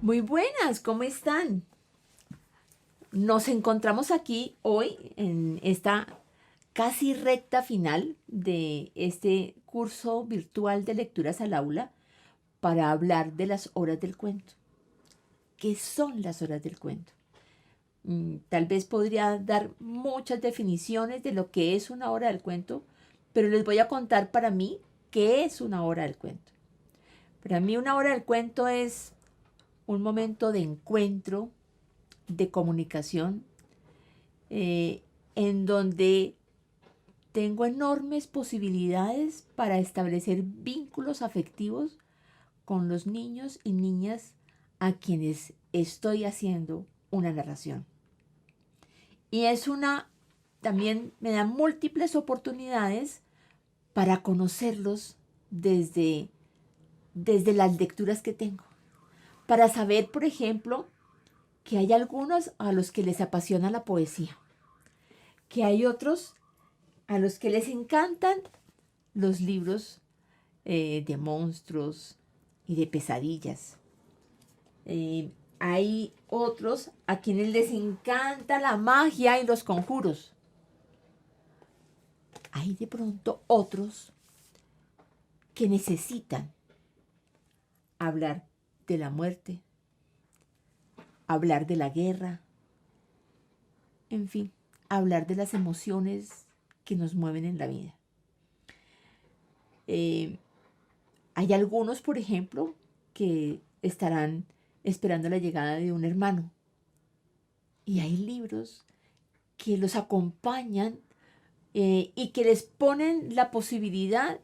Muy buenas, ¿cómo están? Nos encontramos aquí hoy en esta casi recta final de este curso virtual de lecturas al aula para hablar de las horas del cuento. ¿Qué son las horas del cuento? Tal vez podría dar muchas definiciones de lo que es una hora del cuento, pero les voy a contar para mí qué es una hora del cuento. Para mí una hora del cuento es un momento de encuentro, de comunicación, eh, en donde tengo enormes posibilidades para establecer vínculos afectivos con los niños y niñas a quienes estoy haciendo una narración. Y también me da múltiples oportunidades para conocerlos desde las lecturas que tengo. Para saber, por ejemplo, que hay algunos a los que les apasiona la poesía, que hay otros a los que les encantan los libros de monstruos y de pesadillas. Hay otros a quienes les encanta la magia y los conjuros. Hay de pronto otros que necesitan hablar de la muerte, hablar de la guerra, en fin, hablar de las emociones que nos mueven en la vida. Eh, Hay algunos, por ejemplo, que estarán esperando la llegada de un hermano. Y hay libros que los acompañan y que les ponen la posibilidad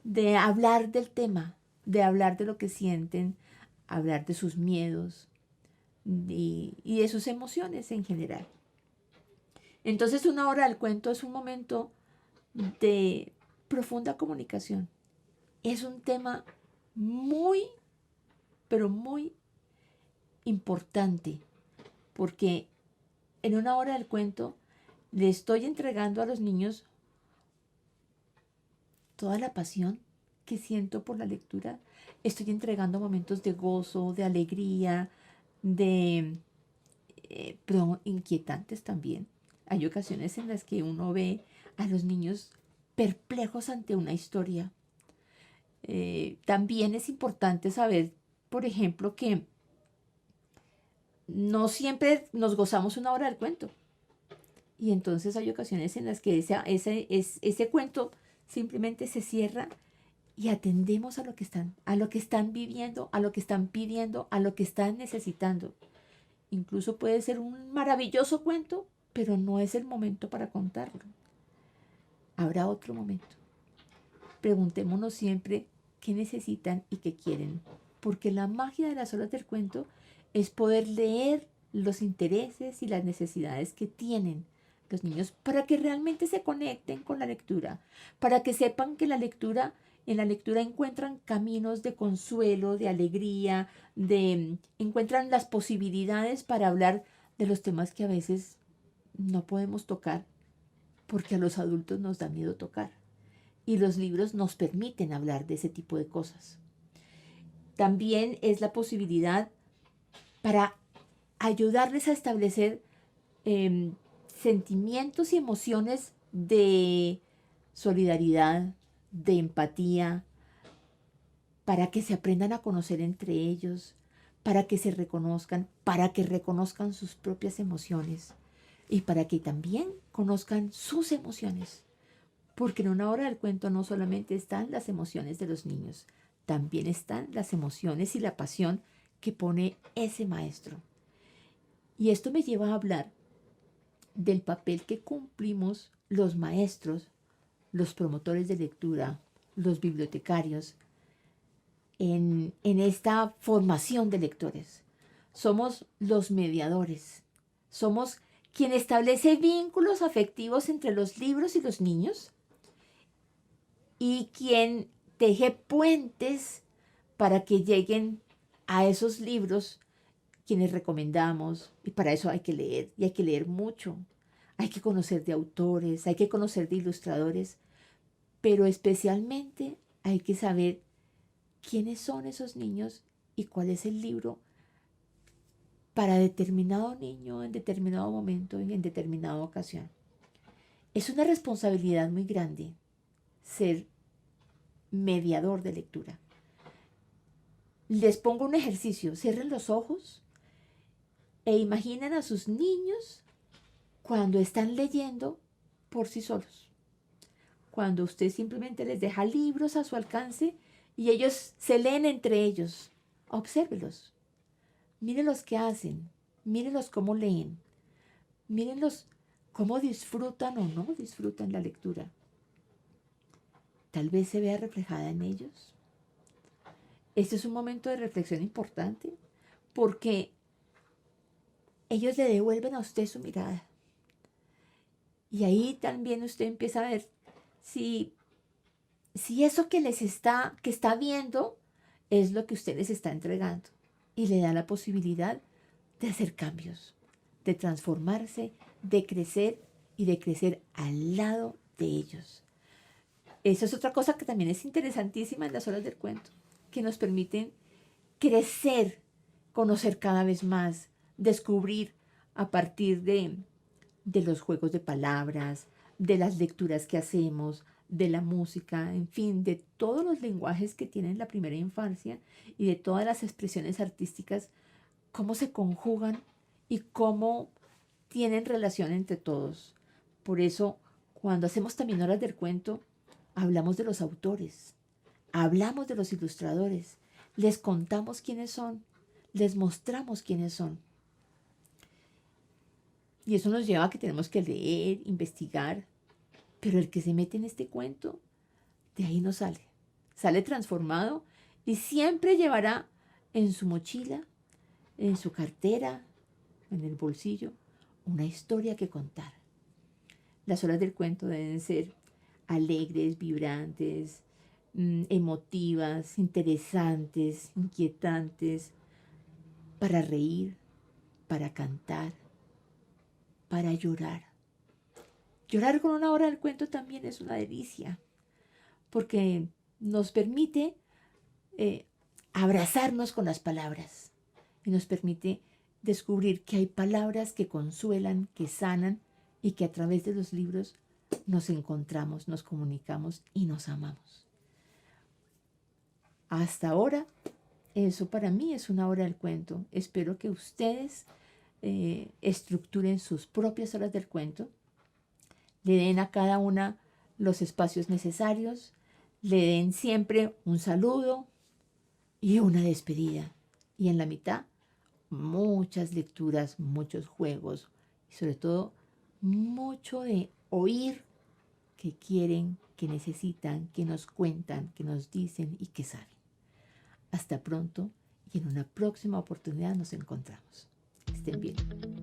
de hablar del tema, de hablar de lo que sienten, hablar de sus miedos y de sus emociones en general. Entonces una hora del cuento es un momento de profunda comunicación. Es un tema muy, pero muy importante, porque en una hora del cuento le estoy entregando a los niños toda la pasión que siento por la lectura. Estoy entregando momentos de gozo, de alegría, pero inquietantes también. Hay ocasiones en las que uno ve a los niños perplejos ante una historia. También es importante saber, por ejemplo, que no siempre nos gozamos una hora del cuento. Y entonces hay ocasiones en las que ese cuento simplemente se cierra y atendemos a lo que están viviendo, a lo que están pidiendo, a lo que están necesitando. Incluso puede ser un maravilloso cuento, pero no es el momento para contarlo. Habrá otro momento. Preguntémonos siempre qué necesitan y qué quieren, porque la magia de las horas del cuento es poder leer los intereses y las necesidades que tienen los niños para que realmente se conecten con la lectura, para que sepan que en la lectura encuentran caminos de consuelo, de alegría, encuentran las posibilidades para hablar de los temas que a veces no podemos tocar porque a los adultos nos da miedo tocar. Y los libros nos permiten hablar de ese tipo de cosas. También es la posibilidad para ayudarles a establecer eh, sentimientos y emociones de solidaridad, de empatía, para que se aprendan a conocer entre ellos, para que se reconozcan, para que reconozcan sus propias emociones y para que también conozcan sus emociones. Porque en una hora del cuento no solamente están las emociones de los niños, también están las emociones y la pasión que pone ese maestro. Y esto me lleva a hablar del papel que cumplimos los maestros, los promotores de lectura, los bibliotecarios, en esta formación de lectores. Somos los mediadores, somos quien establece vínculos afectivos entre los libros y los niños y quien teje puentes para que lleguen a esos libros quienes recomendamos. Y para eso hay que leer, y hay que leer mucho. Hay que conocer de autores, hay que conocer de ilustradores, pero especialmente hay que saber quiénes son esos niños y cuál es el libro para determinado niño en determinado momento y en determinada ocasión. Es una responsabilidad muy grande ser mediador de lectura. Les pongo un ejercicio, cierren los ojos e imaginen a sus niños cuando están leyendo por sí solos. Cuando usted simplemente les deja libros a su alcance y ellos se leen entre ellos. Obsérvelos. Mírenlos qué hacen. Mírenlos cómo leen. Mírenlos cómo disfrutan o no disfrutan la lectura. Tal vez se vea reflejada en ellos. Este es un momento de reflexión importante porque ellos le devuelven a usted su mirada. Y ahí también usted empieza a ver si eso que está viendo es lo que usted les está entregando. Y le da la posibilidad de hacer cambios, de transformarse, de crecer y de crecer al lado de ellos. Esa es otra cosa que también es interesantísima en las horas del cuento, que nos permiten crecer, conocer cada vez más, descubrir a partir de los juegos de palabras, de las lecturas que hacemos, de la música, en fin, de todos los lenguajes que tiene la primera infancia y de todas las expresiones artísticas, cómo se conjugan y cómo tienen relación entre todos. Por eso, cuando hacemos también horas del cuento, hablamos de los autores, hablamos de los ilustradores, les contamos quiénes son, les mostramos quiénes son. Y eso nos lleva a que tenemos que leer, investigar, pero el que se mete en este cuento, de ahí no sale. Sale transformado y siempre llevará en su mochila, en su cartera, en el bolsillo, una historia que contar. Las horas del cuento deben ser alegres, vibrantes, emotivas, interesantes, inquietantes, para reír, para cantar, para llorar. Llorar con una hora del cuento también es una delicia, porque nos permite abrazarnos con las palabras y nos permite descubrir que hay palabras que consuelan, que sanan y que a través de los libros nos encontramos, nos comunicamos y nos amamos. Hasta ahora, eso para mí es una hora del cuento. Espero que ustedes estructuren sus propias horas del cuento, le den a cada una los espacios necesarios, le den siempre un saludo y una despedida. Y en la mitad, muchas lecturas, muchos juegos y sobre todo mucho de oír que quieren, que necesitan, que nos cuentan, que nos dicen y que saben. Hasta pronto y en una próxima oportunidad nos encontramos. Estén bien.